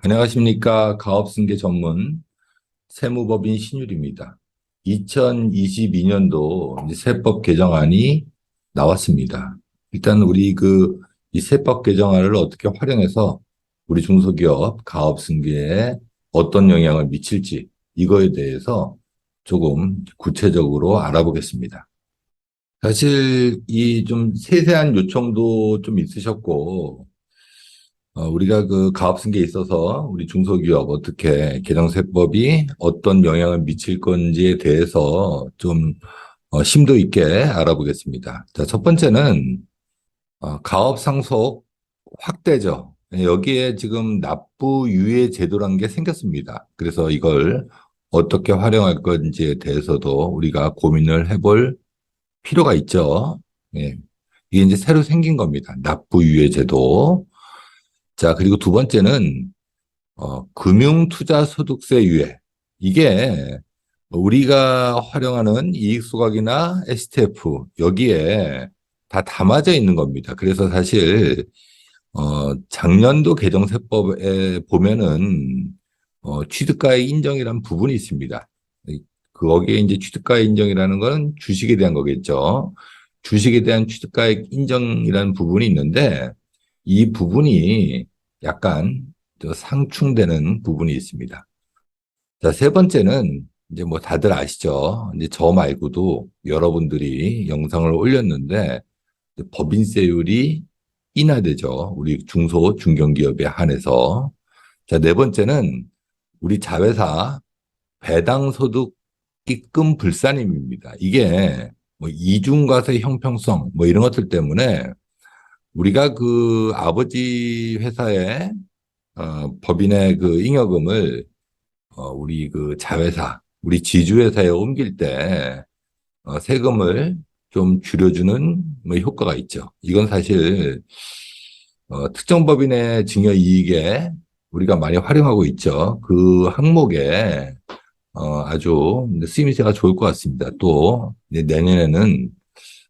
안녕하십니까. 가업승계 전문 세무법인 신율입니다. 2022년도 세법 개정안이 나왔습니다. 일단 우리 이 세법 개정안을 어떻게 활용해서 우리 중소기업 가업승계에 어떤 영향을 미칠지 이거에 대해서 조금 구체적으로 알아보겠습니다. 사실 이 좀 세세한 요청도 좀 있으셨고, 우리가 그 가업승계에 있어서 우리 중소기업 어떻게 개정세법이 어떤 영향을 미칠 건지에 대해서 좀 심도 있게 알아보겠습니다. 자, 첫 번째는 가업 상속 확대죠. 여기에 지금 납부 유예 제도라는 게 생겼습니다. 그래서 이걸 어떻게 활용할 건지에 대해서도 우리가 고민을 해볼 필요가 있죠. 예. 이게 이제 새로 생긴 겁니다. 납부 유예 제도. 자, 그리고 두 번째는 금융투자소득세 유예. 이게 우리가 활용하는 이익소각이나 STF 여기에 다 담아져 있는 겁니다. 그래서 사실 작년도 개정세법에 보면은 취득가액 인정이라는 부분이 있습니다. 거기에 이제 취득가액 인정이라는 건 주식에 대한 거겠죠. 주식에 대한 취득가액 인정이라는 부분이 있는데 이 부분이 약간 상충되는 부분이 있습니다. 자, 세 번째는 이제 뭐 다들 아시죠? 이제 저 말고도 여러분들이 영상을 올렸는데 법인세율이 인하되죠. 우리 중소, 중견기업에 한해서. 자, 네 번째는 우리 자회사 배당소득 입금 불산임입니다. 이게 뭐 이중과세 형평성 뭐 이런 것들 때문에 우리가 그 아버지 회사의 법인의 그 잉여금을 우리 그 자회사, 우리 지주회사에 옮길 때 세금을 좀 줄여주는 뭐 효과가 있죠. 이건 사실 특정 법인의 증여 이익에 우리가 많이 활용하고 있죠. 그 항목에 아주 쓰임새가 좋을 것 같습니다. 또 이제 내년에는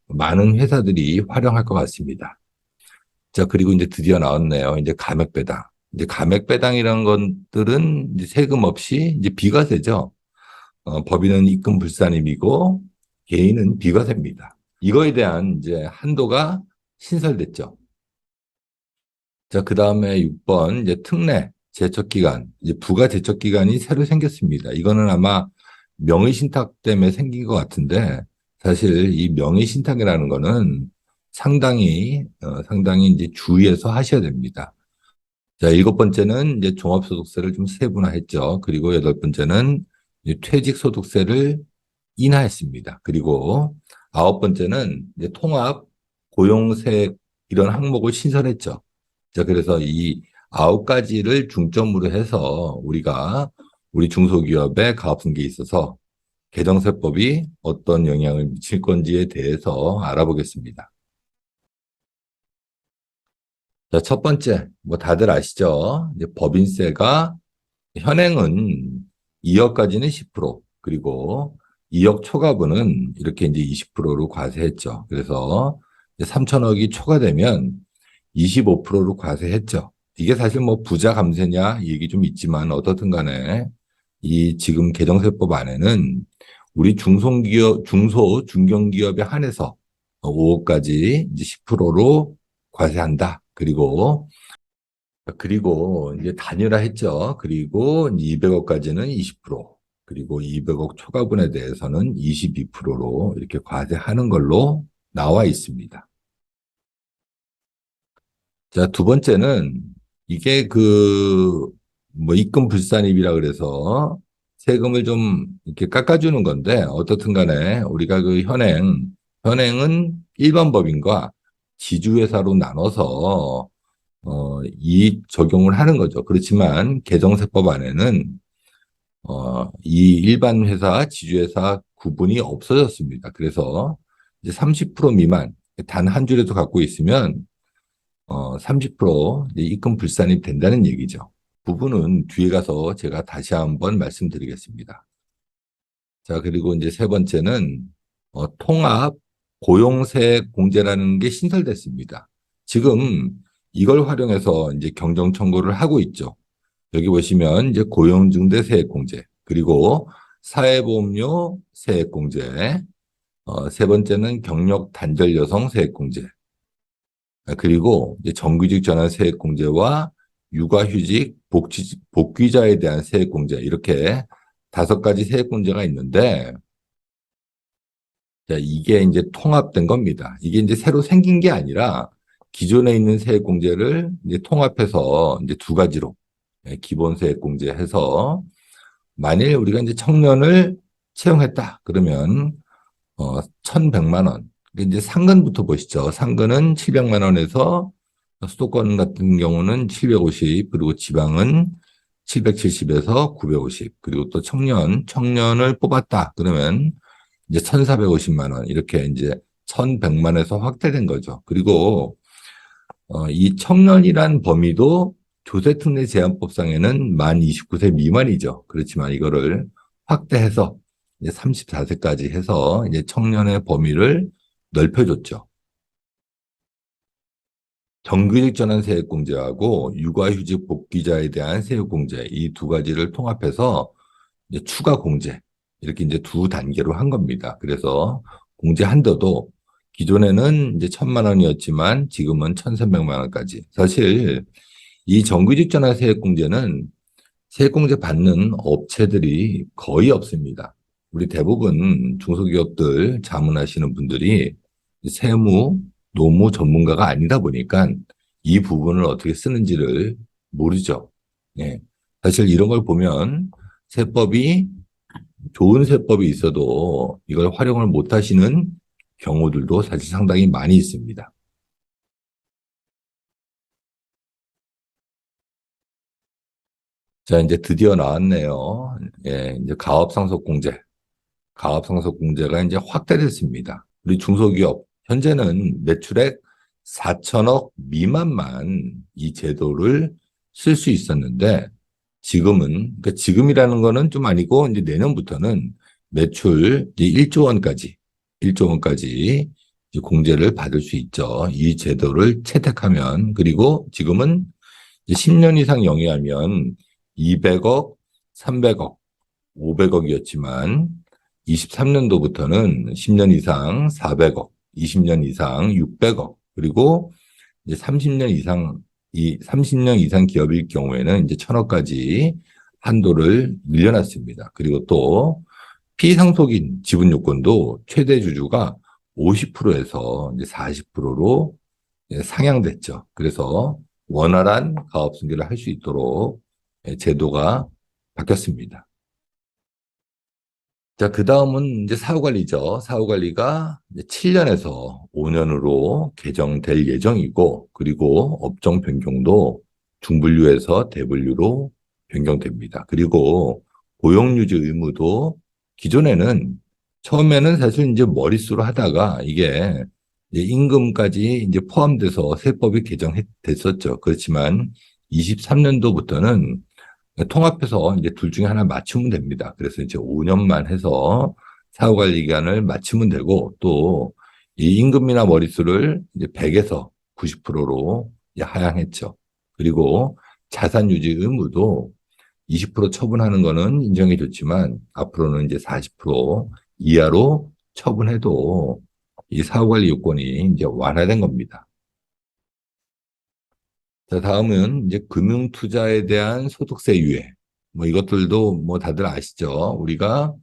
많은 회사들이 활용할 것 같습니다. 자, 그리고 이제 드디어 나왔네요. 이제 감액배당. 이제 감액배당이라는 것들은 이제 세금 없이 이제 비과세죠. 법인은 입금 불산임이고 개인은 비과세입니다. 이거에 대한 이제 한도가 신설됐죠. 자, 그 다음에 6번 이제 특례 제척기간, 이제 부가 제척기간이 새로 생겼습니다. 이거는 아마 명의신탁 때문에 생긴 것 같은데 사실 이 명의신탁이라는 거는 상당히 이제 주의해서 하셔야 됩니다. 자, 일곱 번째는 이제 종합소득세를 좀 세분화했죠. 그리고 여덟 번째는 이제 퇴직소득세를 인하했습니다. 그리고 아홉 번째는 이제 통합 고용세 이런 항목을 신설했죠. 자, 그래서 이 아홉 가지를 중점으로 해서 우리가 우리 중소기업의 가업승계에 있어서 개정세법이 어떤 영향을 미칠 건지에 대해서 알아보겠습니다. 자, 첫 번째, 뭐 다들 아시죠? 이제 법인세가 현행은 2억까지는 10%, 그리고 2억 초과분은 이렇게 이제 20%로 과세했죠. 그래서 3천억이 초과되면 25%로 과세했죠. 이게 사실 뭐 부자 감세냐 이 얘기 좀 있지만 어떻든 간에 이 지금 개정세법 안에는 우리 중소, 중견기업에 한해서 5억까지 이제 10%로 과세한다. 그리고 이제 단일화했죠. 그리고 200억까지는 20%, 그리고 200억 초과분에 대해서는 22%로 이렇게 과세하는 걸로 나와 있습니다. 자, 두 번째는 이게 뭐 입금 불산입이라 그래서 세금을 좀 이렇게 깎아주는 건데 어떻든 간에 우리가 현행은 일반 법인과 지주회사로 나눠서 이익 적용을 하는 거죠. 그렇지만 개정세법 안에는 이 일반 회사, 지주회사 구분이 없어졌습니다. 그래서 이제 30% 미만 단 한 줄에도 갖고 있으면 30% 이제 입금 불산이 된다는 얘기죠. 부분은 뒤에 가서 제가 다시 한번 말씀드리겠습니다. 자, 그리고 이제 세 번째는 통합 고용세 공제라는 게 신설됐습니다. 지금 이걸 활용해서 이제 경정 청구를 하고 있죠. 여기 보시면 이제 고용중대 세액공제, 그리고 사회보험료 세액공제, 세 번째는 경력 단절 여성 세액공제, 그리고 이제 정규직 전환 세액공제와 육아휴직 복귀자에 대한 세액공제, 이렇게 다섯 가지 세액공제가 있는데, 자, 이게 이제 통합된 겁니다. 이게 이제 새로 생긴 게 아니라 기존에 있는 세액공제를 이제 통합해서 이제 두 가지로 기본 세액공제 해서, 만일 우리가 이제 청년을 채용했다 그러면 1,100만 원. 이제 상근부터 보시죠. 상근은 700만 원에서 수도권 같은 경우는 750, 그리고 지방은 770에서 950, 그리고 또 청년을 뽑았다 그러면 이제 1,450만 원, 이렇게 이제 1,100만에서 확대된 거죠. 그리고 이 청년이란 범위도 조세특례제한법상에는 만 29세 미만이죠. 그렇지만 이거를 확대해서 이제 34세까지 해서 이제 청년의 범위를 넓혀줬죠. 정규직 전환 세액공제하고 육아휴직 복귀자에 대한 세액공제, 이 두 가지를 통합해서 이제 추가 공제, 이렇게 이제 두 단계로 한 겁니다. 그래서 공제 한도도 기존에는 이제 1,000만 원이었지만 지금은 1,300만 원까지. 사실 이 정규직 전환 세액공제는 세액공제 받는 업체들이 거의 없습니다. 우리 대부분 중소기업들 자문하시는 분들이 세무, 노무 전문가가 아니다 보니까 이 부분을 어떻게 쓰는지를 모르죠. 예. 사실 이런 걸 보면 세법이, 좋은 세법이 있어도 이걸 활용을 못 하시는 경우들도 사실 상당히 많이 있습니다. 자, 이제 드디어 나왔네요. 예, 이제 가업상속공제. 가업상속공제가 이제 확대됐습니다. 우리 중소기업, 현재는 매출액 4천억 미만만 이 제도를 쓸 수 있었는데, 지금은, 그러니까 지금이라는 거는 좀 아니고, 이제 내년부터는 매출 이제 1조 원까지, 1조 원까지 이제 공제를 받을 수 있죠. 이 제도를 채택하면. 그리고 지금은 이제 10년 이상 영위하면 200억, 300억, 500억이었지만 23년도부터는 10년 이상 400억, 20년 이상 600억, 그리고 이제 30년 이상, 이 30년 이상 기업일 경우에는 이제 1,000억까지 한도를 늘려놨습니다. 그리고 또 피상속인 지분 요건도 최대 주주가 50%에서 이제 40%로 상향됐죠. 그래서 원활한 가업 승계를 할 수 있도록 제도가 바뀌었습니다. 자, 그 다음은 이제 사후관리죠. 사후관리가 이제 7년에서 5년으로 개정될 예정이고, 그리고 업종 변경도 중분류에서 대분류로 변경됩니다. 그리고 고용유지 의무도 기존에는, 처음에는 사실 이제 머릿수로 하다가 이게 이제 임금까지 이제 포함돼서 세법이 개정됐었죠. 그렇지만 23년도부터는 통합해서 이제 둘 중에 하나 맞추면 됩니다. 그래서 이제 5년만 해서 사후관리 기간을 맞추면 되고, 또 이 임금이나 머릿수를 이제 100에서 90%로 하향했죠. 그리고 자산 유지 의무도 20% 처분하는 거는 인정해 줬지만 앞으로는 이제 40% 이하로 처분해도 이 사후관리 요건이 이제 완화된 겁니다. 자, 다음은 이제 금융투자에 대한 소득세 유예. 뭐 이것들도 뭐 다들 아시죠? 우리가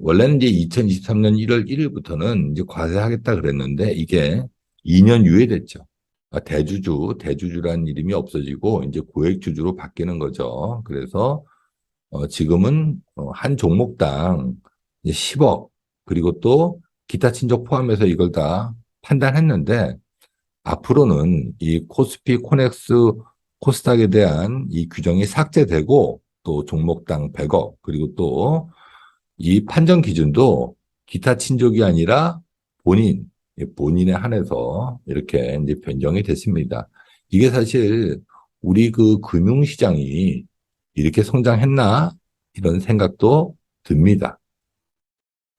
원래는 이제 2023년 1월 1일부터는 이제 과세하겠다 그랬는데 이게 2년 유예됐죠. 대주주라는 이름이 없어지고 이제 고액주주로 바뀌는 거죠. 그래서 지금은 한 종목당 이제 10억, 그리고 또 기타 친족 포함해서 이걸 다 판단했는데, 앞으로는 이 코스피, 코넥스, 코스닥에 대한 이 규정이 삭제되고, 또 종목당 100억, 그리고 또 이 판정 기준도 기타 친족이 아니라 본인에 한해서 이렇게 이제 변경이 됐습니다. 이게 사실 우리 그 금융시장이 이렇게 성장했나? 이런 생각도 듭니다.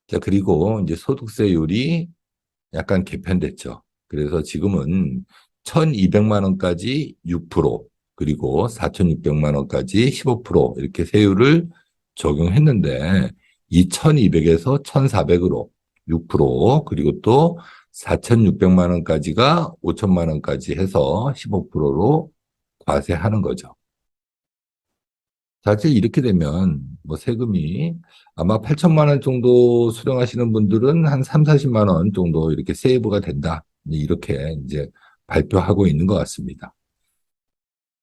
자, 그리고 이제 소득세율이 약간 개편됐죠. 그래서 지금은 1,200만 원까지 6%, 그리고 4,600만 원까지 15% 이렇게 세율을 적용했는데 2,200에서 1,400으로 6% 그리고 또 4,600만 원까지가 5천만 원까지 해서 15%로 과세하는 거죠. 사실 이렇게 되면 뭐 세금이 아마 8천만 원 정도 수령하시는 분들은 한 3, 40만 원 정도 이렇게 세이브가 된다. 이렇게 이제 발표하고 있는 것 같습니다.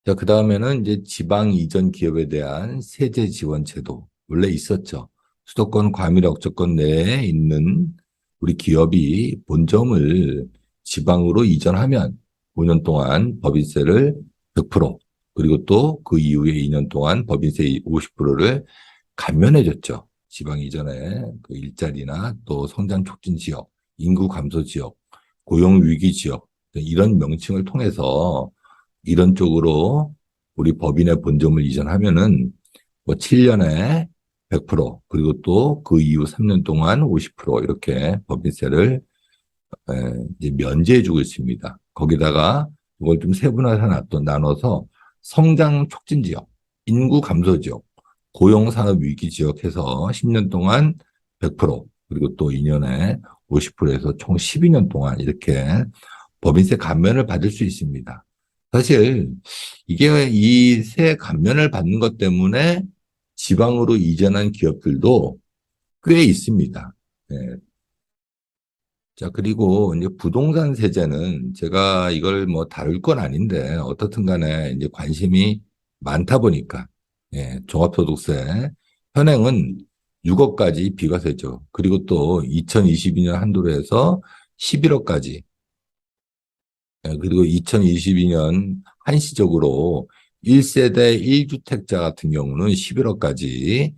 자, 그 다음에는 이제 지방 이전 기업에 대한 세제 지원 제도. 원래 있었죠. 수도권 과밀 억조권 내에 있는 우리 기업이 본점을 지방으로 이전하면 5년 동안 법인세를 100% 그리고 또 그 이후에 2년 동안 법인세 50%를 감면해줬죠. 지방 이전에 그 일자리나 또 성장 촉진 지역, 인구 감소 지역, 고용 위기 지역 이런 명칭을 통해서 이런 쪽으로 우리 법인의 본점을 이전하면은 뭐 7년에 100% 그리고 또 그 이후 3년 동안 50% 이렇게 법인세를 이제 면제해 주고 있습니다. 거기다가 이걸 좀 세분화해서 나눠서 성장 촉진 지역, 인구 감소 지역, 고용 산업 위기 지역 해서 10년 동안 100% 그리고 또 2년에 50%에서 총 12년 동안 이렇게 법인세 감면을 받을 수 있습니다. 사실 이게 이 세 감면을 받는 것 때문에 지방으로 이전한 기업들도 꽤 있습니다. 네. 자, 그리고 이제 부동산 세제는 제가 이걸 뭐 다룰 건 아닌데 어떻든 간에 이제 관심이 많다 보니까 예, 종합소득세 현행은 6억까지 비과세죠. 그리고 또 2022년 한도로 해서 11억까지 그리고 2022년 한시적으로 1세대 1주택자 같은 경우는 11억까지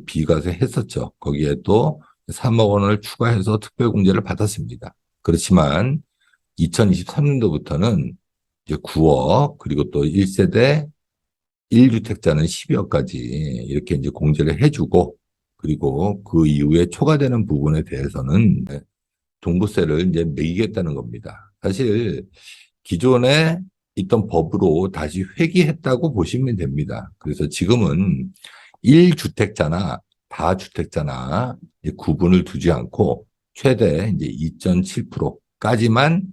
비과세 했었죠. 거기에 또 3억 원을 추가해서 특별공제를 받았습니다. 그렇지만 2023년도부터는 이제 9억 그리고 또 1세대 1주택자는 12억까지 이렇게 이제 공제를 해주고 그리고 그 이후에 초과되는 부분에 대해서는 종부세를 이제 매기겠다는 겁니다. 사실 기존에 있던 법으로 다시 회귀했다고 보시면 됩니다. 그래서 지금은 1주택자나 다주택자나 구분을 두지 않고 최대 이제 2.7%까지만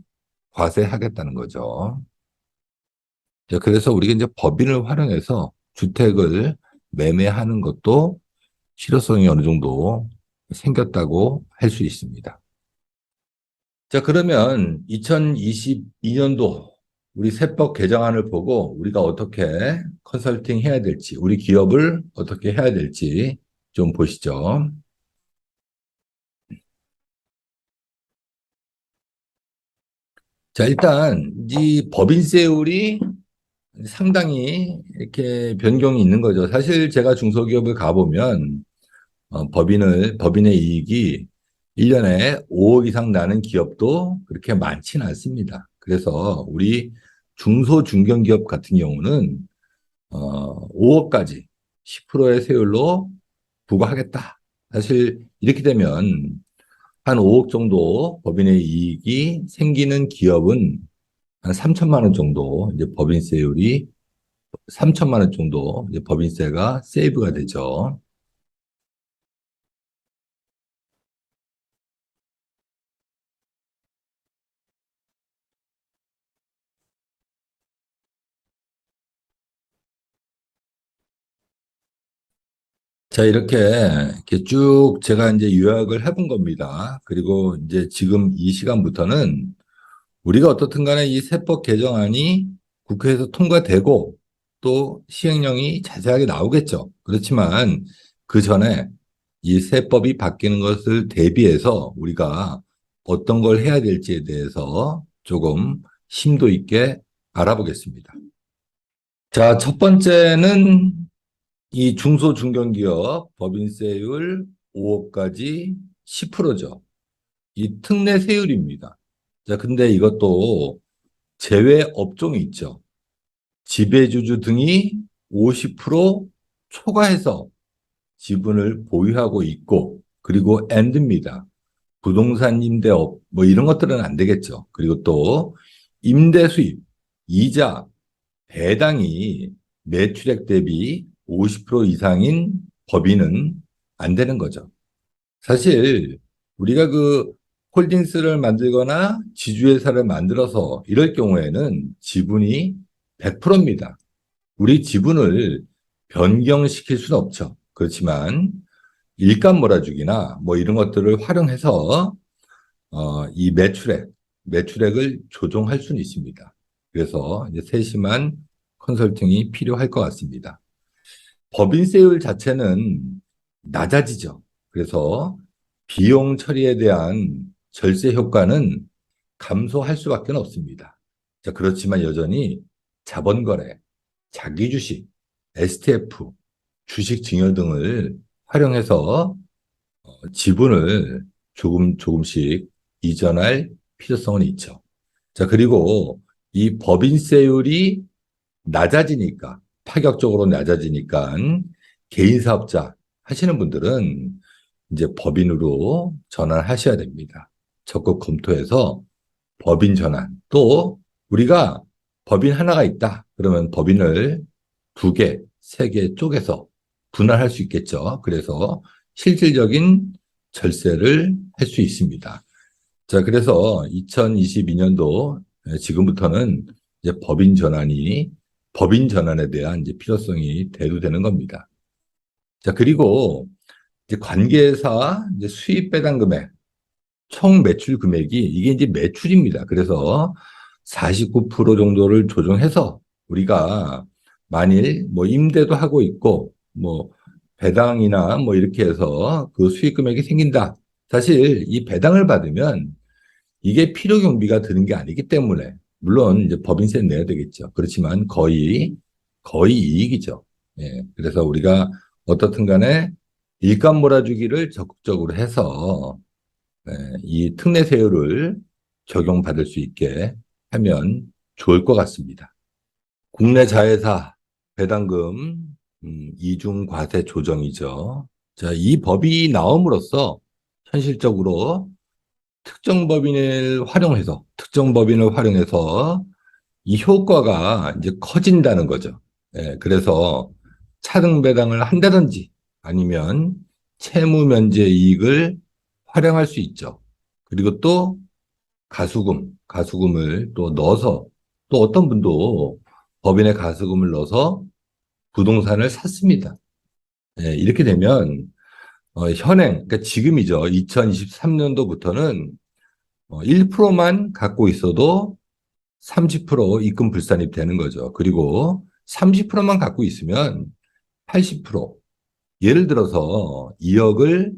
과세하겠다는 거죠. 그래서 우리가 이제 법인을 활용해서 주택을 매매하는 것도 실효성이 어느 정도 생겼다고 할 수 있습니다. 자, 그러면 2022년도 우리 세법 개정안을 보고 우리가 어떻게 컨설팅 해야 될지, 우리 기업을 어떻게 해야 될지 좀 보시죠. 자, 일단 이 법인세율이 상당히 이렇게 변경이 있는 거죠. 사실 제가 중소기업을 가보면 법인의 이익이 1년에 5억 이상 나는 기업도 그렇게 많지는 않습니다. 그래서 우리 중소중견기업 같은 경우는 5억까지 10%의 세율로 부과하겠다. 사실 이렇게 되면 한 5억 정도 법인의 이익이 생기는 기업은 한 3천만 원 정도 이제 법인세율이 3천만 원 정도 이제 법인세가 세이브가 되죠. 자, 이렇게 쭉 제가 이제 요약을 해본 겁니다. 그리고 이제 지금 이 시간부터는 우리가 어떻든 간에 이 세법 개정안이 국회에서 통과되고 또 시행령이 자세하게 나오겠죠. 그렇지만 그 전에 이 세법이 바뀌는 것을 대비해서 우리가 어떤 걸 해야 될지에 대해서 조금 심도 있게 알아보겠습니다. 자, 첫 번째는 이 중소중견기업 법인세율 5억까지 10%죠. 이 특례 세율입니다. 자, 근데 이것도 제외 업종이 있죠. 지배주주 등이 50% 초과해서 지분을 보유하고 있고, 그리고 앤드입니다. 부동산 임대업, 뭐 이런 것들은 안 되겠죠. 그리고 또 임대 수입, 이자, 배당이 매출액 대비 50% 이상인 법인은 안 되는 거죠. 사실 우리가 그 홀딩스를 만들거나 지주회사를 만들어서 이럴 경우에는 지분이 100%입니다. 우리 지분을 변경시킬 수는 없죠. 그렇지만 일감 몰아주기나 뭐 이런 것들을 활용해서 이 매출액을 조정할 수는 있습니다. 그래서 이제 세심한 컨설팅이 필요할 것 같습니다. 법인세율 자체는 낮아지죠. 그래서 비용 처리에 대한 절세 효과는 감소할 수밖에 없습니다. 자, 그렇지만 여전히 자본거래, 자기주식, STF, 주식 증여 등을 활용해서 지분을 조금씩 이전할 필요성은 있죠. 자, 그리고 이 법인세율이 낮아지니까, 파격적으로 낮아지니까 개인 사업자 하시는 분들은 이제 법인으로 전환하셔야 됩니다. 적극 검토해서 법인 전환. 또 우리가 법인 하나가 있다. 그러면 법인을 2개, 3개 쪼개서 분할할 수 있겠죠. 그래서 실질적인 절세를 할 수 있습니다. 자, 그래서 2022년도 지금부터는 이제 법인 전환에 대한 이제 필요성이 대두되는 겁니다. 자, 그리고 이제 관계사 이제 수입 배당 금액, 총 매출 금액이 이게 이제 매출입니다. 그래서 49% 정도를 조정해서 우리가 만일 뭐 임대도 하고 있고 뭐 배당이나 뭐 이렇게 해서 그 수익 금액이 생긴다. 사실 이 배당을 받으면 이게 필요 경비가 드는 게 아니기 때문에 물론 이제 법인세 내야 되겠죠. 그렇지만 거의 이익이죠. 예. 그래서 우리가 어떻든 간에 일감 몰아주기를 적극적으로 해서 이 특례세율을 적용받을 수 있게 하면 좋을 것 같습니다. 국내 자회사 배당금 이중 과세 조정이죠. 자, 이 법이 나옴으로써 현실적으로 특정 법인을 활용해서 이 효과가 이제 커진다는 거죠. 예, 그래서 차등 배당을 한다든지 아니면 채무 면제 이익을 활용할 수 있죠. 그리고 또 가수금을 또 넣어서 또 어떤 분도 법인의 가수금을 넣어서 부동산을 샀습니다. 예, 이렇게 되면 그러니까 지금이죠. 2023년도부터는 1%만 갖고 있어도 30% 입금 불산입 되는 거죠. 그리고 30%만 갖고 있으면 80%. 예를 들어서 2억을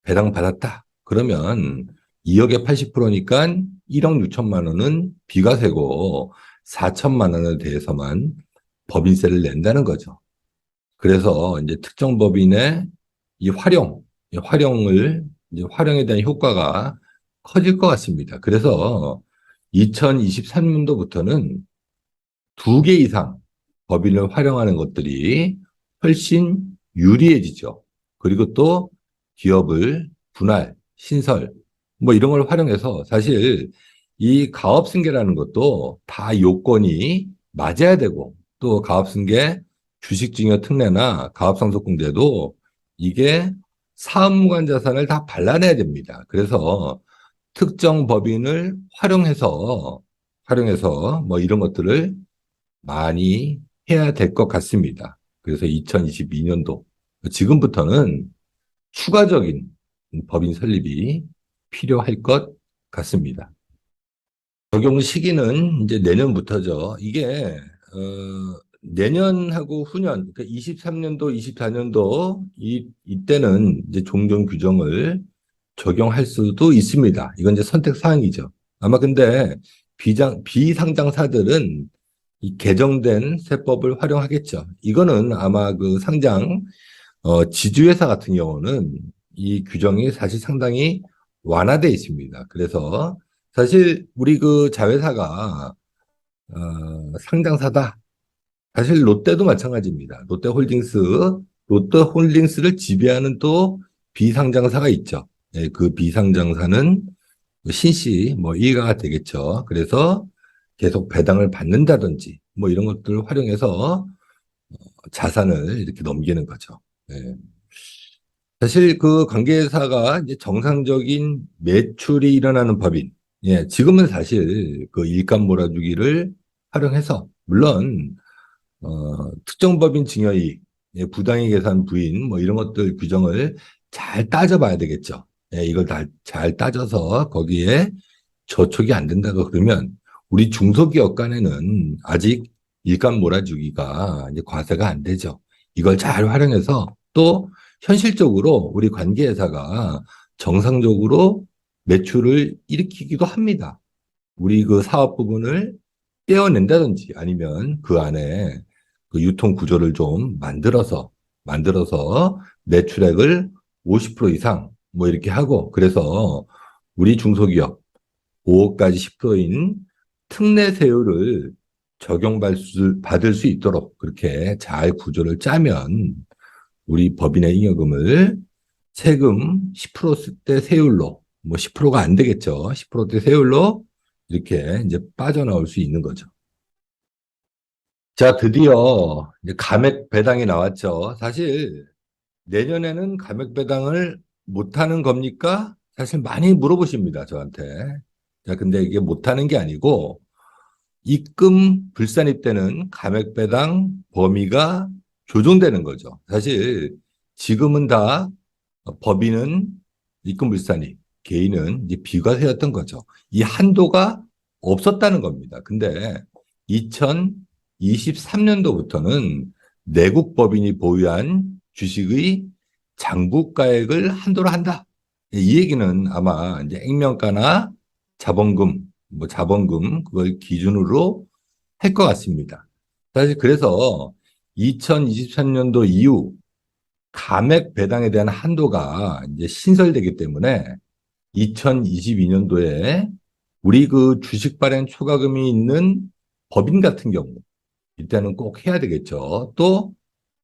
배당받았다. 그러면 2억에 80%니까 1억 6천만 원은 비과세고 4천만 원에 대해서만 법인세를 낸다는 거죠. 그래서 이제 특정 법인의 이 활용에 대한 효과가 커질 것 같습니다. 그래서 2023년도부터는 2개 이상 법인을 활용하는 것들이 훨씬 유리해지죠. 그리고 또 기업을 분할, 신설, 뭐 이런 걸 활용해서 사실 이 가업승계라는 것도 다 요건이 맞아야 되고 또 가업승계 주식증여 특례나 가업상속공제도 이게 사업무관 자산을 다 발라내야 됩니다. 그래서 특정 법인을 활용해서 뭐 이런 것들을 많이 해야 될 것 같습니다. 그래서 2022년도 지금부터는 추가적인 법인 설립이 필요할 것 같습니다. 적용 시기는 이제 내년부터죠. 이게 내년하고 후년, 그러니까 23년도, 24년도 이때는 이제 종전 규정을 적용할 수도 있습니다. 이건 이제 선택 사항이죠. 아마 근데 비상장사들은 이 개정된 세법을 활용하겠죠. 이거는 아마 그 지주회사 같은 경우는 이 규정이 사실 상당히 완화되어 있습니다. 그래서 사실 우리 그 자회사가 상장사다. 사실 롯데도 마찬가지입니다. 롯데홀딩스를 지배하는 또 비상장사가 있죠. 예, 그 비상장사는 신씨 뭐 일가가 되겠죠. 그래서 계속 배당을 받는다든지 뭐 이런 것들을 활용해서 자산을 이렇게 넘기는 거죠. 예. 사실 그 관계사가 이제 정상적인 매출이 일어나는 법인, 예, 지금은 사실 그 일감 몰아주기를 활용해서, 물론, 특정 법인 증여이익, 예, 부당히 계산 부인, 뭐 이런 것들 규정을 잘 따져봐야 되겠죠. 예, 이걸 다 잘 따져서 거기에 저촉이 안 된다고 그러면 우리 중소기업 간에는 아직 일감 몰아주기가 이제 과세가 안 되죠. 이걸 잘 활용해서 또 현실적으로 우리 관계회사가 정상적으로 매출을 일으키기도 합니다. 우리 그 사업 부분을 떼어낸다든지 아니면 그 안에 그 유통 구조를 좀 만들어서 매출액을 50% 이상 뭐 이렇게 하고 그래서 우리 중소기업 5억까지 10%인 특례 세율을 받을 수 있도록 그렇게 잘 구조를 짜면 우리 법인의 잉여금을 세금 10%대 세율로 뭐 10%가 안 되겠죠. 10%대 세율로 이렇게 이제 빠져나올 수 있는 거죠. 자, 드디어 이제 감액 배당이 나왔죠. 사실 내년에는 감액 배당을 못하는 겁니까? 사실 많이 물어보십니다, 저한테. 자, 근데 이게 못하는 게 아니고 입금 불산입 때는 감액 배당 범위가 조정되는 거죠. 사실 지금은 다 법인은 입금 불산입, 개인은 이제 비과세였던 거죠. 이 한도가 없었다는 겁니다. 근데 2023년도부터는 내국 법인이 보유한 주식의 장부가액을 한도로 한다. 이 얘기는 아마 이제 액면가나 자본금, 뭐 자본금 그걸 기준으로 할 것 같습니다. 사실 그래서 2023년도 이후 감액 배당에 대한 한도가 이제 신설되기 때문에 2022년도에 우리 그 주식 발행 초과금이 있는 법인 같은 경우 이때는 꼭 해야 되겠죠. 또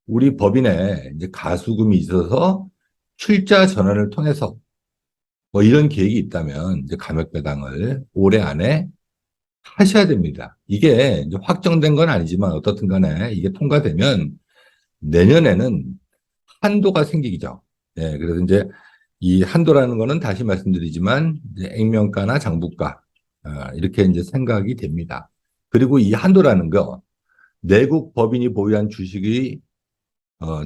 우리 법인에 이제 가수금이 있어서 출자 전환을 통해서 뭐 이런 계획이 있다면 이제 감액 배당을 올해 안에 하셔야 됩니다. 이게 이제 확정된 건 아니지만 어떻든 간에 이게 통과되면 내년에는 한도가 생기죠. 네, 그래서 이제 이 한도라는 거는 다시 말씀드리지만 이제 액면가나 장부가 이렇게 이제 생각이 됩니다. 그리고 이 한도라는 거 내국 법인이 보유한 주식이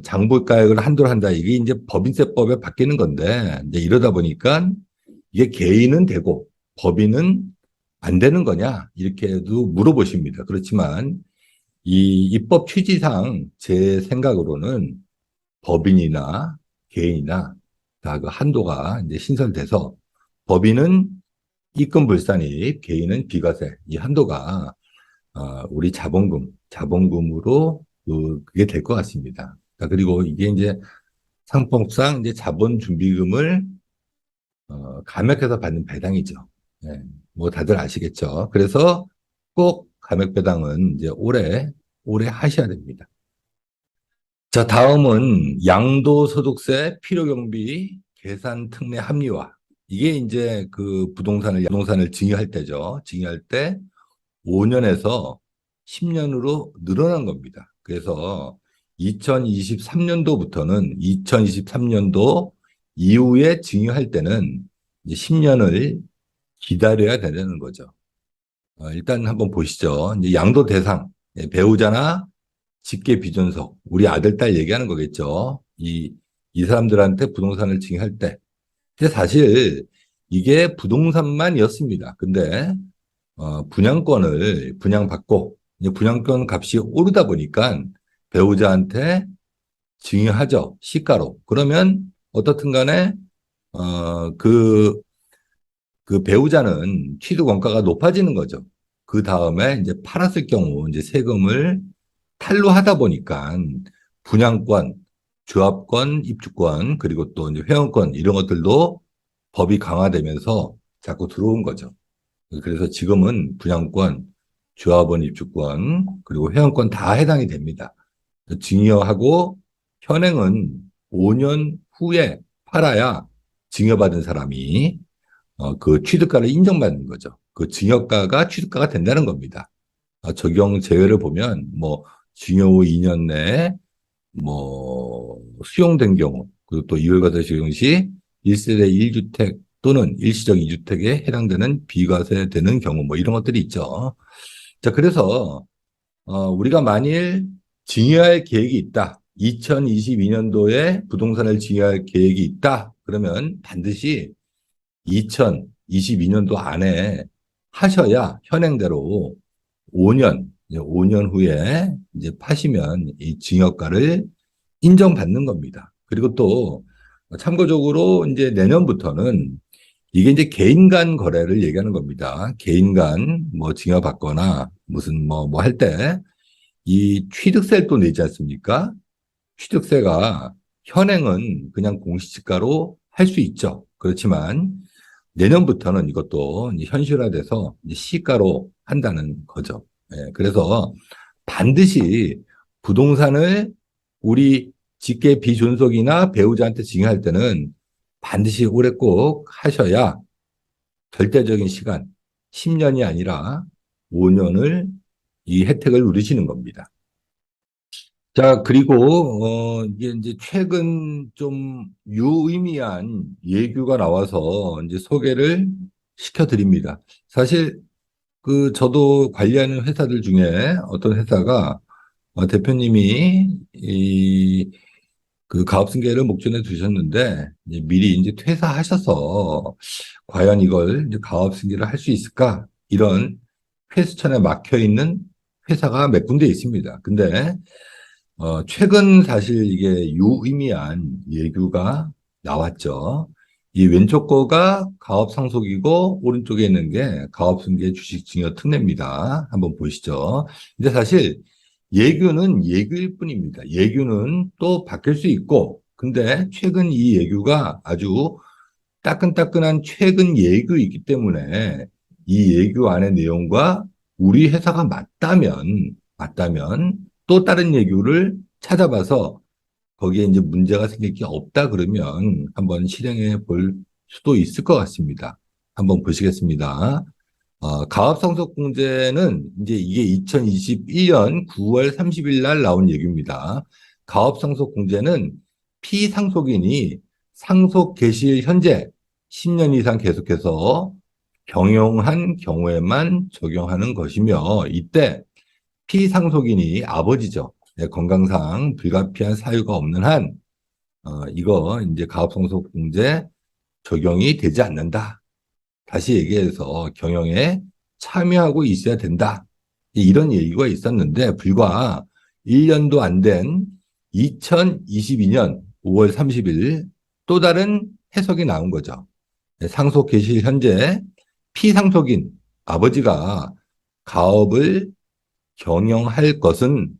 장부가액을 한도로 한다. 이게 이제 법인세법에 바뀌는 건데 이제 이러다 보니까 이게 개인은 되고 법인은 안 되는 거냐 이렇게도 물어보십니다. 그렇지만 이 입법 취지상 제 생각으로는 법인이나 개인이나 다 그 한도가 이제 신설돼서 법인은 입금 불산입, 개인은 비과세 이 한도가 우리 자본금으로 그게 될 것 같습니다. 그리고 이게 이제 상법상 이제 자본준비금을 감액해서 받는 배당이죠. 네, 뭐 다들 아시겠죠. 그래서 꼭 감액 배당은 이제 올해 하셔야 됩니다. 자, 다음은 양도소득세 필요경비 계산 특례 합리화. 이게 이제 그 부동산을 증여할 때죠. 증여할 때 5년에서 10년으로 늘어난 겁니다. 그래서 2023년도부터는 2023년도 이후에 증여할 때는 이제 10년을 기다려야 되는 거죠. 일단 한번 보시죠. 이제 양도 대상, 배우자나 직계 비존속, 우리 아들, 딸 얘기하는 거겠죠. 이 사람들한테 부동산을 증여할 때. 근데 사실 이게 부동산만이었습니다. 근데 분양받고, 이제 분양권 값이 오르다 보니까 배우자한테 증여하죠. 시가로. 그러면 어떻든 간에, 그 배우자는 취득 원가가 높아지는 거죠. 그 다음에 이제 팔았을 경우 이제 세금을 탈루하다 보니까 분양권, 조합권, 입주권, 그리고 또 이제 회원권 이런 것들도 법이 강화되면서 자꾸 들어온 거죠. 그래서 지금은 분양권, 조합원 입주권, 그리고 회원권 다 해당이 됩니다. 증여하고 현행은 5년 후에 팔아야 증여받은 사람이 그 취득가를 인정받는 거죠. 그 증여가가 취득가가 된다는 겁니다. 적용 제외를 보면 뭐 징역 후 2년 내에 뭐 수용된 경우 그리고 또 이율과세 적용 시 1세대 1주택 또는 일시적 2주택에 해당되는 비과세되는 경우 뭐 이런 것들이 있죠. 자, 그래서 우리가 만일 증여할 계획이 있다. 2022년도에 부동산을 증여할 계획이 있다. 그러면 반드시 2022년도 안에 하셔야 현행대로 5년, 이제 5년 후에 이제 파시면 이 증여가를 인정받는 겁니다. 그리고 또 참고적으로 이제 내년부터는 이게 이제 개인 간 거래를 얘기하는 겁니다. 개인 간 뭐 증여받거나 무슨 뭐 할 때 이 취득세를 또 내지 않습니까? 취득세가 현행은 그냥 공시지가로 할 수 있죠. 그렇지만 내년부터는 이것도 이제 현실화돼서 이제 시가로 한다는 거죠. 예, 그래서 반드시 부동산을 우리 직계 비존속이나 배우자한테 증여할 때는 반드시 올해 꼭 하셔야 절대적인 시간 10년이 아니라 5년을 이 혜택을 누리시는 겁니다. 자, 그리고 이게 이제 최근 좀 유의미한 예규가 나와서 이제 소개를 시켜드립니다. 사실 그 저도 관리하는 회사들 중에 어떤 회사가 대표님이 이 그 가업승계를 목전에 두셨는데 이제 미리 이제 퇴사하셔서 과연 이걸 이제 가업승계를 할 수 있을까 이런 퀘스천에 막혀 있는 회사가 몇 군데 있습니다. 근데 최근 사실 이게 유의미한 예규가 나왔죠. 이 왼쪽 거가 가업 상속이고 오른쪽에 있는 게 가업 승계 주식 증여 특례입니다. 한번 보시죠. 근데 사실 예규는 예규일 뿐입니다. 예규는 또 바뀔 수 있고, 근데 최근 이 예규가 아주 따끈따끈한 최근 예규이기 때문에 이 예규 안의 내용과 우리 회사가 맞다면 또 다른 예규를 찾아봐서 거기에 이제 문제가 생길 게 없다 그러면 한번 실행해 볼 수도 있을 것 같습니다. 한번 보시겠습니다. 가업상속공제는 이제 이게 2021년 9월 30일 날 나온 얘기입니다. 가업상속공제는 피상속인이 상속 개시일 현재 10년 이상 계속해서 경영한 경우에만 적용하는 것이며 이때 피상속인이 아버지죠. 네, 건강상 불가피한 사유가 없는 한 이거 이제 가업상속공제 적용이 되지 않는다. 다시 얘기해서 경영에 참여하고 있어야 된다. 이런 얘기가 있었는데 불과 1년도 안 된 2022년 5월 30일 또 다른 해석이 나온 거죠. 상속 개시 현재 피상속인 아버지가 가업을 경영할 것은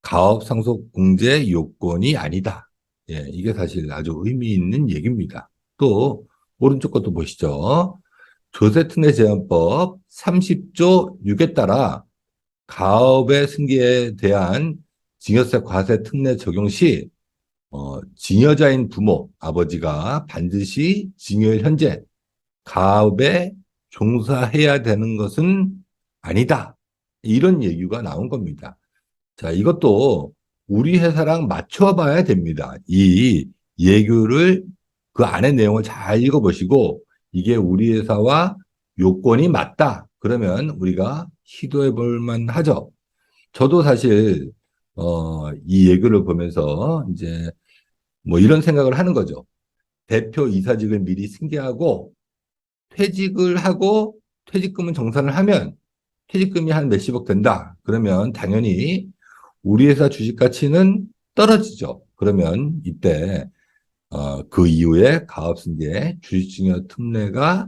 가업 상속 공제 요건이 아니다. 예, 이게 사실 아주 의미 있는 얘기입니다. 또 오른쪽 것도 보시죠. 조세특례 제한법 30조 6에 따라 가업의 승계에 대한 증여세 과세 특례 적용 시 증여자인 부모, 아버지가 반드시 증여일 현재 가업에 종사해야 되는 것은 아니다. 이런 얘기가 나온 겁니다. 자, 이것도 우리 회사랑 맞춰봐야 됩니다. 이 예규를 그 안의 내용을 잘 읽어보시고 이게 우리 회사와 요건이 맞다. 그러면 우리가 시도해 볼 만하죠. 저도 사실 이 예규를 보면서 이제 뭐 이런 생각을 하는 거죠. 대표 이사직을 미리 승계하고 퇴직을 하고 퇴직금은 정산을 하면 퇴직금이 한 몇십억 된다. 그러면 당연히 우리 회사 주식 가치는 떨어지죠. 그러면 이때 그 이후에 가업승계 주식증여 특례가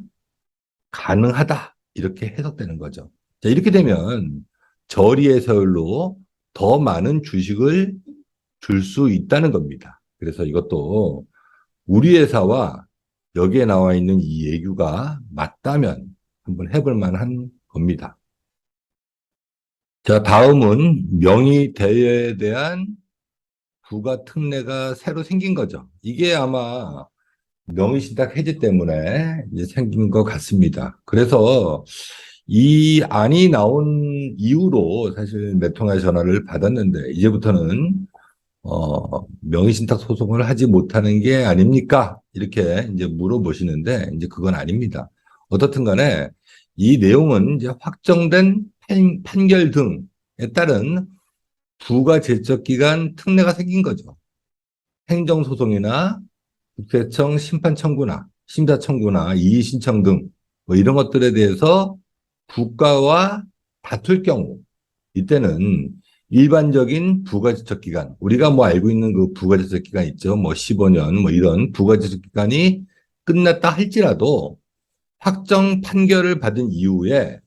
가능하다. 이렇게 해석되는 거죠. 자, 이렇게 되면 저리의 서열로 더 많은 주식을 줄 수 있다는 겁니다. 그래서 이것도 우리 회사와 여기에 나와 있는 이 예규가 맞다면 한번 해볼 만한 겁니다. 자, 다음은 명의대여에 대한 부가 특례가 새로 생긴 거죠. 이게 아마 명의신탁 해지 때문에 이제 생긴 것 같습니다. 그래서 이 안이 나온 이후로 사실 몇 통의 전화를 받았는데 이제부터는 명의신탁 소송을 하지 못하는 게 아닙니까? 이렇게 이제 물어보시는데 이제 그건 아닙니다. 어떻든 간에 이 내용은 이제 확정된 판결 등에 따른 부가제적기간 특례가 생긴 거죠. 행정소송이나 국세청 심판 청구나 심사 청구나 이의 신청 등 뭐 이런 것들에 대해서 국가와 다툴 경우 이때는 일반적인 부가제적 기간 우리가 뭐 알고 있는 그 부가제적 기간 있죠. 뭐 15년 뭐 이런 부가제적 기간이 끝났다 할지라도 확정 판결을 받은 이후에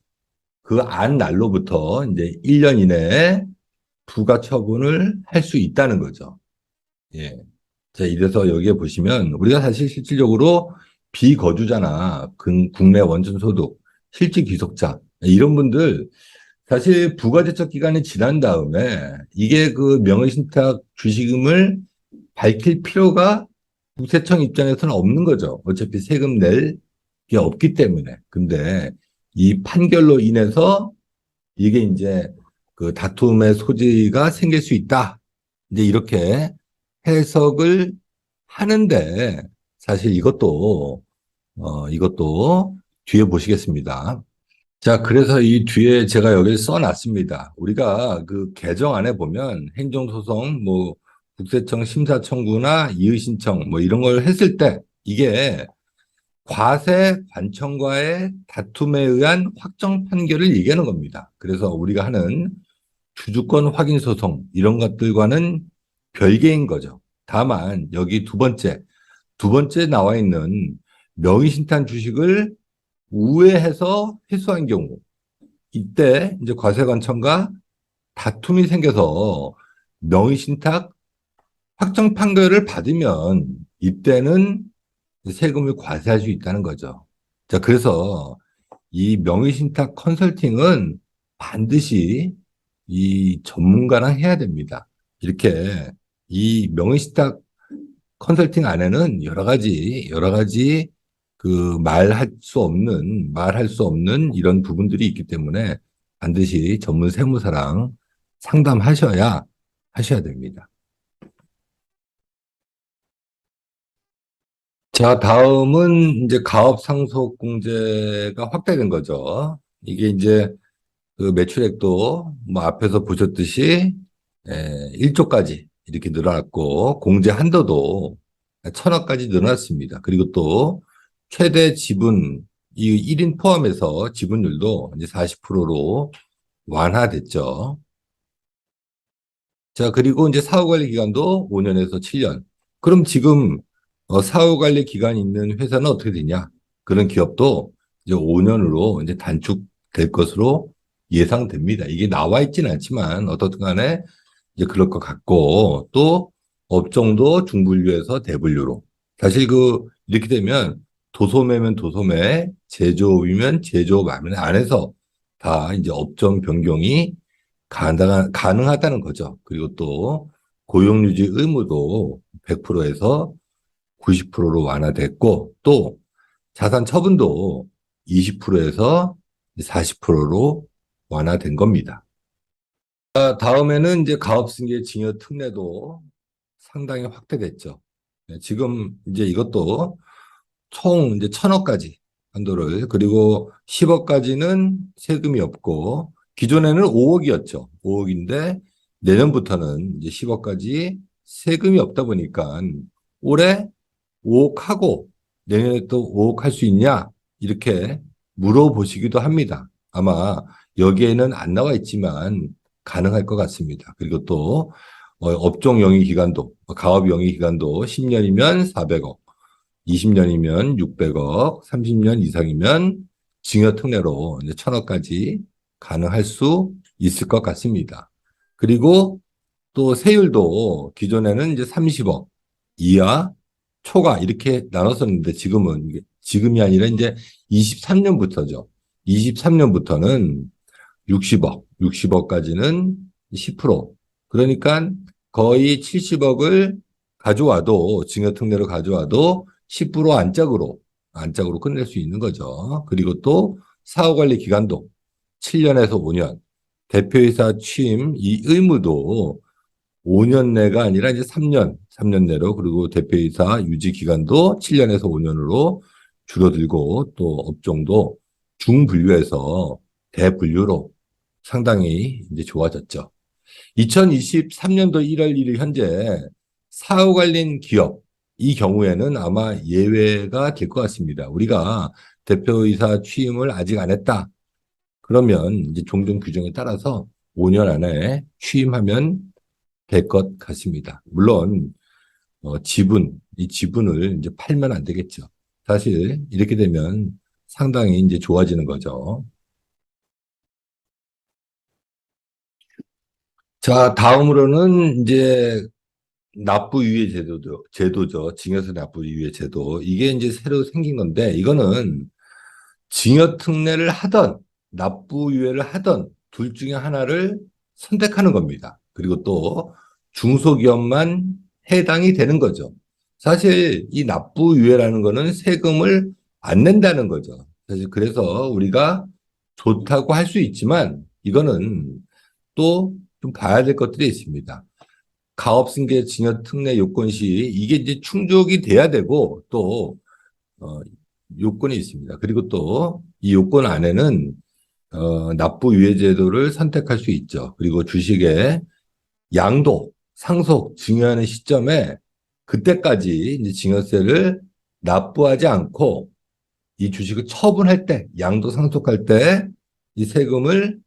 그 안 날로부터 이제 1년 이내에 부가 처분을 할 수 있다는 거죠. 예. 자, 이래서 여기에 보시면 우리가 사실 실질적으로 비거주자나 국내 원천 소득, 실질 귀속자 이런 분들 사실 부가제적 기간이 지난 다음에 이게 그 명의신탁 주식임을 밝힐 필요가 국세청 입장에서는 없는 거죠. 어차피 세금 낼 게 없기 때문에. 근데 이 판결로 인해서 이게 이제 그 다툼의 소지가 생길 수 있다. 이제 이렇게 해석을 하는데 사실 이것도 뒤에 보시겠습니다. 자, 그래서 이 뒤에 제가 여기 써놨습니다. 우리가 그 개정안에 보면 행정소송, 뭐 국세청 심사 청구나 이의 신청 뭐 이런 걸 했을 때 이게 과세 관청과의 다툼에 의한 확정 판결을 얘기하는 겁니다. 그래서 우리가 하는 주주권 확인 소송 이런 것들과는 별개인 거죠. 다만 여기 두 번째 나와 있는 명의신탁 주식을 우회해서 회수한 경우 이때 이제 과세관청과 다툼이 생겨서 명의신탁 확정 판결을 받으면 이때는 세금을 과세할 수 있다는 거죠. 자, 그래서 이 명의신탁 컨설팅은 반드시 이 전문가랑 해야 됩니다. 이렇게 이 명의신탁 컨설팅 안에는 여러 가지 그 말할 수 없는 이런 부분들이 있기 때문에 반드시 전문 세무사랑 하셔야 됩니다. 자, 다음은 이제 가업상속공제가 확대된 거죠. 이게 이제 그 매출액도 뭐 앞에서 보셨듯이 1조까지 이렇게 늘어났고 공제 한도도 1,000억까지 늘어났습니다. 그리고 또 최대 지분 이 1인 포함해서 지분율도 이제 40%로 완화됐죠. 자, 그리고 이제 사후관리 기간도 5년에서 7년. 그럼 지금 사후관리 기간이 있는 회사는 어떻게 되냐? 그런 기업도 이제 5년으로 이제 단축될 것으로 예상됩니다. 이게 나와 있지는 않지만 어떻든 간에 이제 그럴 것 같고 또 업종도 중분류에서 대분류로. 사실 이렇게 되면 도소매면 도소매, 제조업이면 제조업 안에서 다 이제 업종 변경이 가능하다는 거죠. 그리고 또 고용유지 의무도 100%에서 90%로 완화됐고 또 자산 처분도 20%에서 40%로 완화된 겁니다. 다음에는 이제 가업승계 징여 특례도 상당히 확대됐죠. 네, 지금 이제 이것도 총 이제 1,000억까지 한도를 그리고 10억까지는 세금이 없고 기존에는 5억이었죠. 5억인데 내년부터는 이제 10억까지 세금이 없다 보니까 올해 5억 하고 내년에 또 5억 할 수 있냐 이렇게 물어보시기도 합니다. 아마 여기에는 안 나와 있지만 가능할 것 같습니다. 그리고 또 업종 영위 기간도 가업 영위 기간도 10년이면 400억 20년이면 600억, 30년 이상이면 징역 특례로 이제 1,000억까지 가능할 수 있을 것 같습니다. 그리고 또 세율도 기존에는 이제 30억 이하, 초과 이렇게 나눴었는데 지금이 아니라 이제 23년부터죠. 23년부터는 60억까지는 10%. 그러니까 거의 70억을 가져와도 징역 특례로 가져와도 10% 안짝으로 끝낼 수 있는 거죠. 그리고 또 사후관리 기간도 7년에서 5년, 대표이사 취임 이 의무도 5년 내가 아니라 이제 3년 내로 그리고 대표이사 유지 기간도 7년에서 5년으로 줄어들고 또 업종도 중분류에서 대분류로 상당히 이제 좋아졌죠. 2023년도 1월 1일 현재 사후 관련 기업 이 경우에는 아마 예외가 될 것 같습니다. 우리가 대표이사 취임을 아직 안 했다. 그러면 이제 종종 규정에 따라서 5년 안에 취임하면 될 것 같습니다. 물론 이 지분을 이제 팔면 안 되겠죠. 사실 이렇게 되면 상당히 이제 좋아지는 거죠. 자, 다음으로는 이제 납부유예 제도죠. 징역세 납부유예 제도. 이게 이제 새로 생긴 건데, 이거는 징역 특례를 하던, 납부유예를 하던 둘 중에 하나를 선택하는 겁니다. 그리고 또 중소기업만 해당이 되는 거죠. 사실 이 납부유예라는 거는 세금을 안 낸다는 거죠. 사실 그래서 우리가 좋다고 할 수 있지만, 이거는 또 좀 봐야 될 것들이 있습니다. 가업승계 징역 특례 요건 시 이게 이제 충족이 돼야 되고 또 요건이 있습니다. 그리고 또 이 요건 안에는 납부 유예 제도를 선택할 수 있죠. 그리고 주식의 양도 상속 증여하는 시점에 그때까지 이제 증여세를 납부하지 않고 이 주식을 처분할 때 양도 상속할 때 이 세금을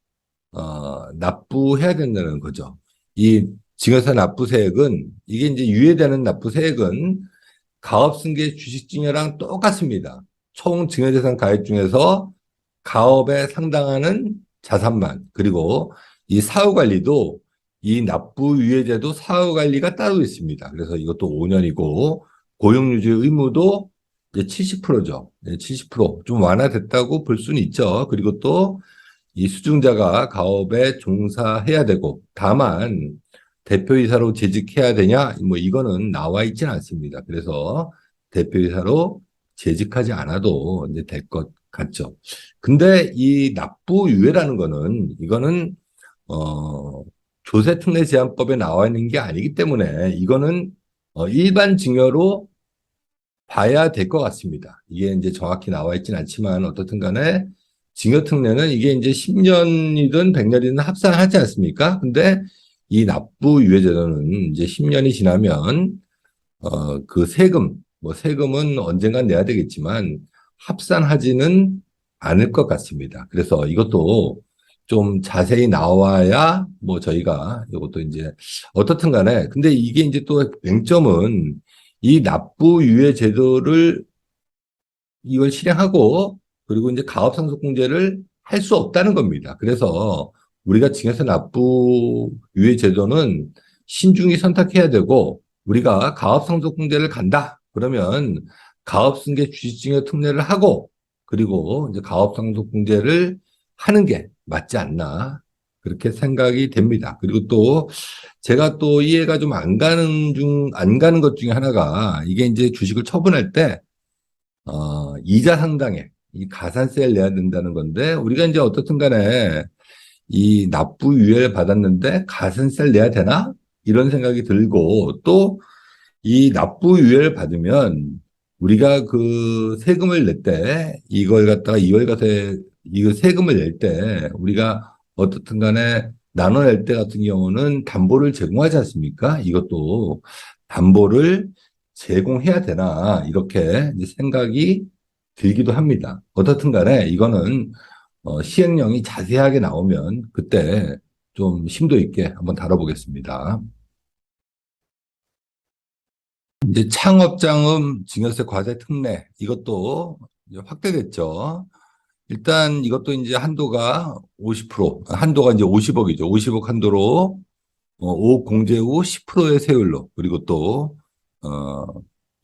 납부해야 된다는 거죠. 이 증여세 납부세액은 이게 이제 유예되는 납부세액은 가업승계 주식증여랑 똑같습니다. 총 증여재산 가액 중에서 가업에 상당하는 자산만 그리고 이 사후관리도 이 납부유예제도 사후관리가 따로 있습니다. 그래서 이것도 5년이고 고용유지 의무도 이제 70%죠. 70%좀 완화됐다고 볼 수는 있죠. 그리고 또 이 수증자가 가업에 종사해야 되고 다만 대표이사로 재직해야 되냐? 뭐 이거는 나와 있지는 않습니다. 그래서 대표이사로 재직하지 않아도 이제 될 것 같죠. 근데 이 납부유예라는 거는 이거는 어 조세특례제한법에 나와 있는 게 아니기 때문에 이거는 일반 증여로 봐야 될 것 같습니다. 이게 이제 정확히 나와 있지는 않지만 어떻든 간에 징역특례는 이게 이제 10년이든 100년이든 합산하지 않습니까? 근데 이 납부유예제도는 이제 10년이 지나면 그 세금 뭐 세금은 언젠간 내야 되겠지만 합산하지는 않을 것 같습니다. 그래서 이것도 좀 자세히 나와야 뭐 저희가 이것도 이제 어떻든 간에 근데 이게 이제 또 맹점은 이 납부유예 제도를 이걸 실행하고 그리고 이제 가업상속공제를 할 수 없다는 겁니다. 그래서 우리가 징역세 납부 유예 제도는 신중히 선택해야 되고 우리가 가업상속공제를 간다. 그러면 가업승계 주식증여 특례를 하고 그리고 이제 가업상속공제를 하는 게 맞지 않나 그렇게 생각이 됩니다. 그리고 또 제가 또 이해가 좀 안 가는 것 중에 하나가 이게 이제 주식을 처분할 때 이자 상당의 이 가산세를 내야 된다는 건데, 우리가 이제 어떻든 간에 이 납부 유예를 받았는데 가산세를 내야 되나? 이런 생각이 들고, 또 이 납부 유예를 받으면 우리가 그 세금을 낼 때, 이걸 갖다가 이월과세, 이거 세금을 낼 때, 우리가 어떻든 간에 나눠낼 때 같은 경우는 담보를 제공하지 않습니까? 이것도 담보를 제공해야 되나, 이렇게 이제 생각이 들기도 합니다. 어떻든 간에 이거는 시행령이 자세하게 나오면 그때 좀 심도 있게 한번 다뤄보겠습니다. 이제 창업자금 증여세 과세 특례 이것도 이제 확대됐죠. 일단 이것도 이제 한도가 50%, 한도가 이제 50억이죠. 50억 한도로 5억 공제 후 10%의 세율로 그리고 또 어,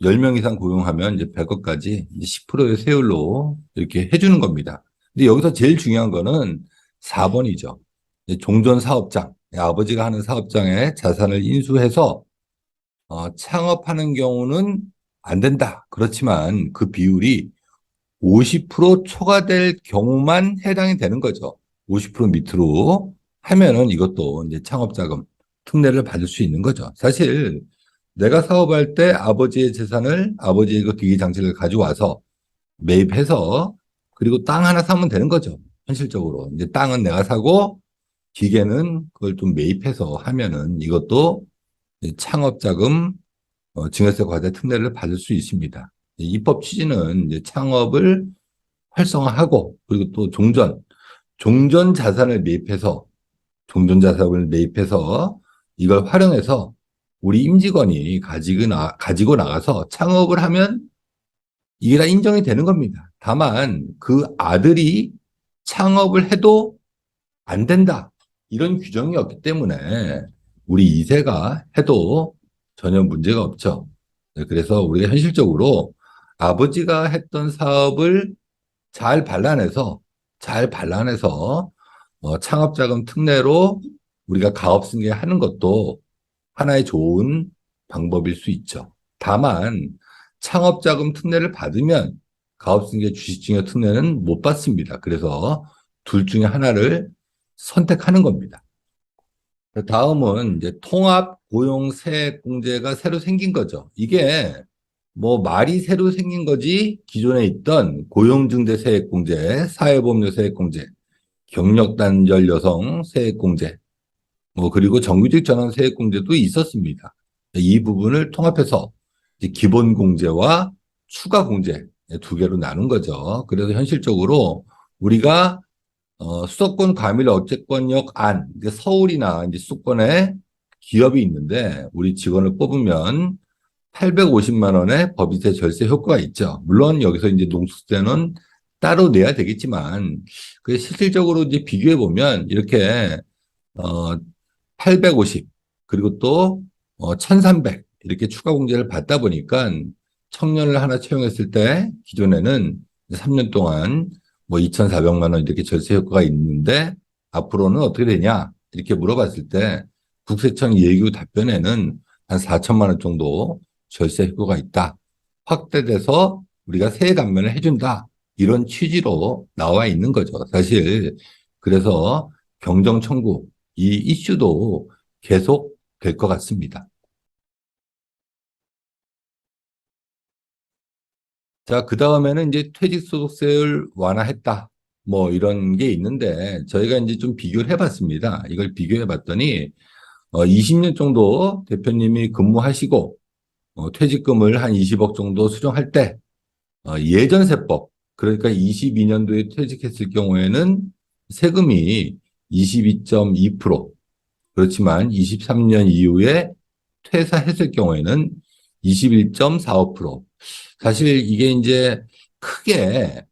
10명 이상 고용하면 이제 100억까지 이제 10%의 세율로 이렇게 해주는 겁니다. 근데 여기서 제일 중요한 거는 4번이죠. 종전 사업장, 아버지가 하는 사업장에 자산을 인수해서 창업하는 경우는 안 된다. 그렇지만 그 비율이 50% 초과될 경우만 해당이 되는 거죠. 50% 밑으로 하면은 이것도 이제 창업자금 특례를 받을 수 있는 거죠. 사실 내가 사업할 때 아버지의 재산을 아버지의 그 기기 장치를 가져와서 매입해서 그리고 땅 하나 사면 되는 거죠. 현실적으로. 이제 땅은 내가 사고 기계는 그걸 좀 매입해서 하면은 이것도 창업자금 증여세 과세 특례를 받을 수 있습니다. 입법 취지는 이제 창업을 활성화하고 그리고 또 종전 자산을 매입해서 종전 자산을 매입해서 이걸 활용해서 우리 임직원이 가지고 나가서 창업을 하면 이게 다 인정이 되는 겁니다. 다만 그 아들이 창업을 해도 안 된다. 이런 규정이 없기 때문에 우리 2세가 해도 전혀 문제가 없죠. 네, 그래서 우리가 현실적으로 아버지가 했던 사업을 잘 발라내서 창업자금 특례로 우리가 가업승계하는 것도 하나의 좋은 방법일 수 있죠. 다만 창업자금 특례를 받으면 가업승계 주식증여 특례는 못 받습니다. 그래서 둘 중에 하나를 선택하는 겁니다. 다음은 이제 통합 고용 세액공제가 새로 생긴 거죠. 이게 뭐 말이 새로 생긴 거지 기존에 있던 고용증대 세액공제, 사회보험료 세액공제, 경력단절 여성 세액공제, 뭐 그리고 정규직 전환 세액공제도 있었습니다. 이 부분을 통합해서 이제 기본공제와 추가공제 두 개로 나눈 거죠. 그래서 현실적으로 우리가 수도권 과밀 어채권역 안, 이제 서울이나 이제 수도권에 기업이 있는데 우리 직원을 뽑으면 850만 원의 법인세 절세 효과가 있죠. 물론 여기서 이제 농수세는 따로 내야 되겠지만, 그 실질적으로 이제 비교해 보면 이렇게 어 850, 그리고 또 1300 이렇게 추가 공제를 받다 보니까 청년을 하나 채용했을 때 기존에는 3년 동안 뭐 2,400만 원 이렇게 절세 효과가 있는데 앞으로는 어떻게 되냐 이렇게 물어봤을 때 국세청 예규 답변에는 한 4천만 원 정도 절세 효과가 있다. 확대돼서 우리가 세액 감면을 해준다. 이런 취지로 나와 있는 거죠. 사실 그래서 경정 청구 이 이슈도 계속 될 것 같습니다. 자, 그 다음에는 이제 퇴직소득세를 완화했다. 뭐 이런 게 있는데 저희가 이제 좀 비교를 해봤습니다. 이걸 비교해 봤더니 20년 정도 대표님이 근무하시고 퇴직금을 한 20억 정도 수령할 때 예전 세법 그러니까 22년도에 퇴직했을 경우에는 세금이 22.2% 그렇지만 23년 이후에 퇴사했을 경우에는 21.45%. 사실 이게 이제 크게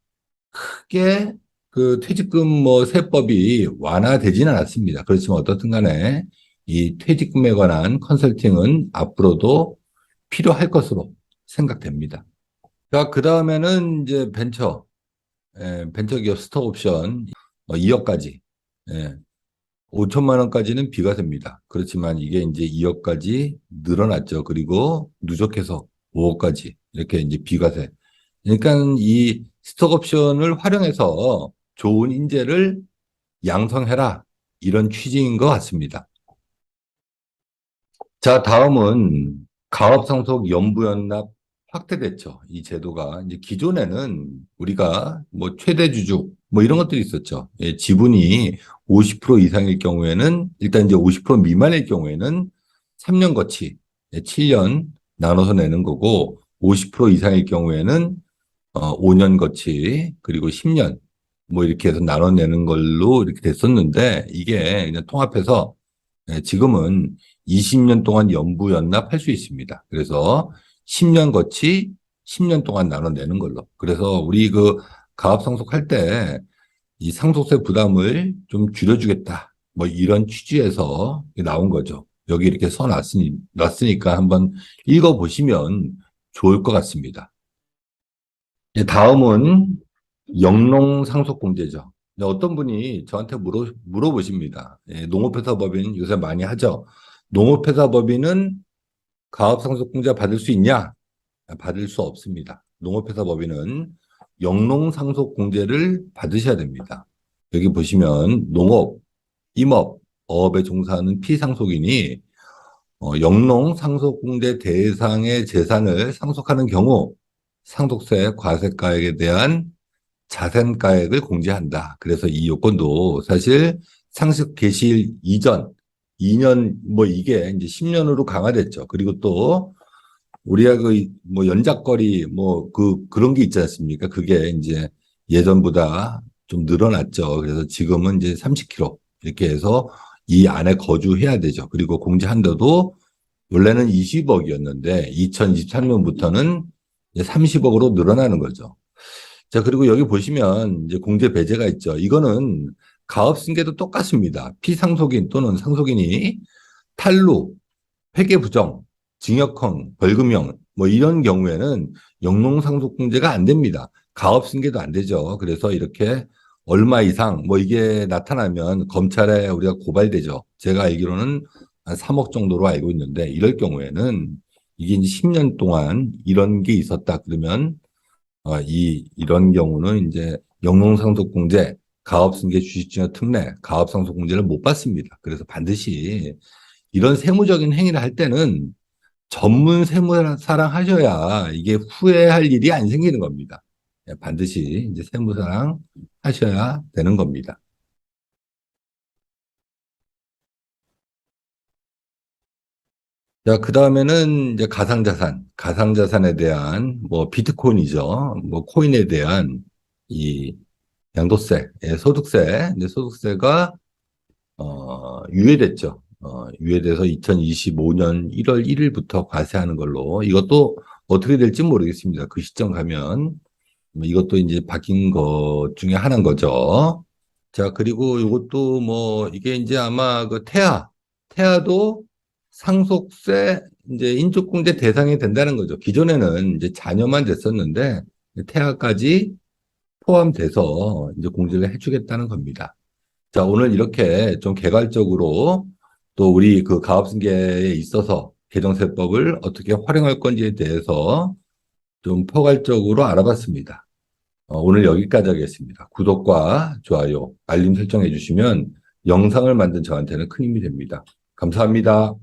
크게 그 퇴직금 뭐 세법이 완화되지는 않았습니다. 그렇지만 어떻든 간에 이 퇴직금에 관한 컨설팅은 앞으로도 필요할 것으로 생각됩니다. 자, 그 다음에는 이제 벤처기업 스톡옵션 2억까지. 5천만 원까지는 비과세입니다. 그렇지만 이게 이제 2억까지 늘어났죠. 그리고 누적해서 5억까지 이렇게 이제 비과세. 그러니까 이 스톡옵션을 활용해서 좋은 인재를 양성해라. 이런 취지인 것 같습니다. 자, 다음은 가업상속 연부연납 확대됐죠. 이 제도가. 이제 기존에는 우리가 뭐 최대 주주 뭐 이런 것들이 있었죠. 예, 지분이 50% 이상일 경우에는 일단 이제 50% 미만일 경우에는 3년 거치, 7년 나눠서 내는 거고 50% 이상일 경우에는 5년 거치 그리고 10년 뭐 이렇게 해서 나눠내는 걸로 이렇게 됐었는데 이게 그냥 통합해서 지금은 20년 동안 연부연납할 수 있습니다. 그래서 10년 거치 10년 동안 나눠내는 걸로. 그래서 우리 그 가압상속할 때 이 상속세 부담을 좀 줄여주겠다. 뭐 이런 취지에서 나온 거죠. 여기 이렇게 놨으니까 한번 읽어보시면 좋을 것 같습니다. 다음은 영농 상속공제죠. 어떤 분이 저한테 물어보십니다. 농업회사법인 요새 많이 하죠. 농업회사법인은 가업상속공제 받을 수 있냐? 받을 수 없습니다. 농업회사법인은 영농상속공제를 받으셔야 됩니다. 여기 보시면 농업, 임업, 어업에 종사하는 피상속인이 영농상속공제 대상의 재산을 상속하는 경우 상속세 과세가액에 대한 자산가액을 공제한다. 그래서 이 요건도 사실 상속 개시일 이전 2년 뭐 이게 이제 10년으로 강화됐죠. 그리고 또 우리가 그뭐 연작거리 뭐 그런 게 있지 않습니까? 그게 이제 예전보다 좀 늘어났죠. 그래서 지금은 이제 30km 이렇게 해서 이 안에 거주해야 되죠. 그리고 공제 한도도 원래는 20억이었는데 2023년부터는 30억으로 늘어나는 거죠. 자, 그리고 여기 보시면 이제 공제 배제가 있죠. 이거는 가업 승계도 똑같습니다. 피상속인 또는 상속인이 탈루, 회계 부정, 징역형, 벌금형 뭐 이런 경우에는 영농상속공제가 안 됩니다. 가업 승계도 안 되죠. 그래서 이렇게 얼마 이상 뭐 이게 나타나면 검찰에 우리가 고발되죠. 제가 알기로는 한 3억 정도로 알고 있는데 이럴 경우에는 이게 이제 10년 동안 이런 게 있었다 그러면 이런 경우는 이제 영농상속공제, 가업승계 주식증여 특례, 가업상속공제를 못 받습니다. 그래서 반드시 이런 세무적인 행위를 할 때는 전문 세무사랑 하셔야 이게 후회할 일이 안 생기는 겁니다. 반드시 이제 세무사랑 하셔야 되는 겁니다. 자, 그 다음에는 이제 가상자산, 가상자산에 대한 뭐 비트코인이죠. 뭐 코인에 대한 이 양도세, 예, 소득세, 이제 소득세가 유예됐죠. 유예돼서 2025년 1월 1일부터 과세하는 걸로 이것도 어떻게 될지 모르겠습니다. 그 시점 가면 뭐 이것도 이제 바뀐 것 중에 하나인 거죠. 자, 그리고 이것도 뭐 이게 이제 아마 그 태아도 상속세 이제 인적공제 대상이 된다는 거죠. 기존에는 이제 자녀만 됐었는데 태아까지 포함돼서 이제 공제를 해주겠다는 겁니다. 자, 오늘 이렇게 좀 개괄적으로 또 우리 그 가업승계에 있어서 개정세법을 어떻게 활용할 건지에 대해서 좀 포괄적으로 알아봤습니다. 오늘 여기까지 하겠습니다. 구독과 좋아요, 알림 설정해 주시면 영상을 만든 저한테는 큰 힘이 됩니다. 감사합니다.